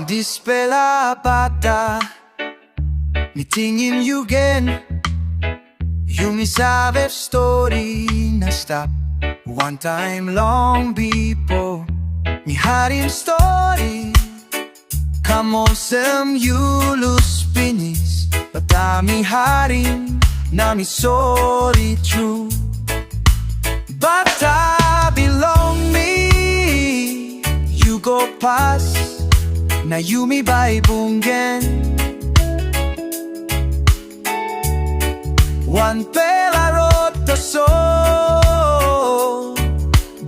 Dispela bata, nitingin yugen. Yung isa of story na stop one time long before. Mi harim story, kamosem yulus pinis. Bata mi harim na mi sorry true. Bata belong me, you go pass. Na yumi bai bungen one pela rota so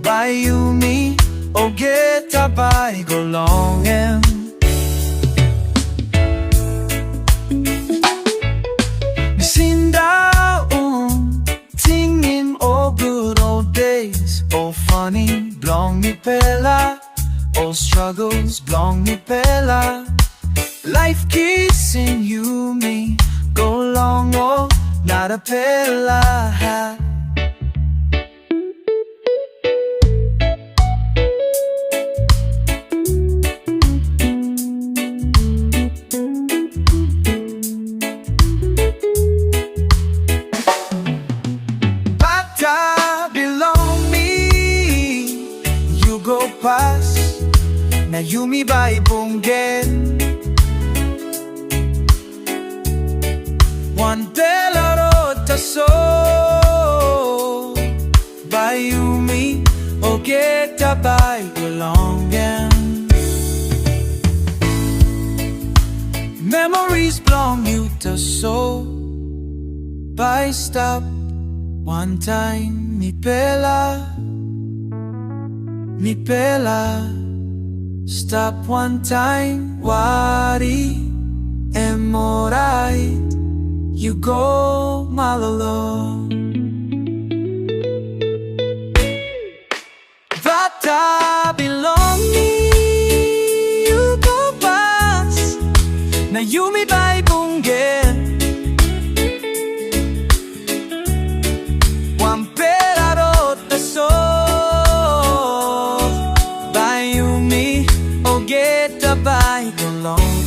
bai yumi ogeta bai golongen Bisinda tingin oh good old days oh funny blong mi pela all struggles belong ni pela. Life kissing you me go long oh not a pela. Bata belong me, you go past. Na yumi bai bungen one della rota so bai yumi ogeta bai golongen memories belong you to so bai stop one time mi pela stop one time, wari emorai, you go malalo. Bata belong me, you go pass. Na yumi bai bungen, one pera rota so. Get a bike along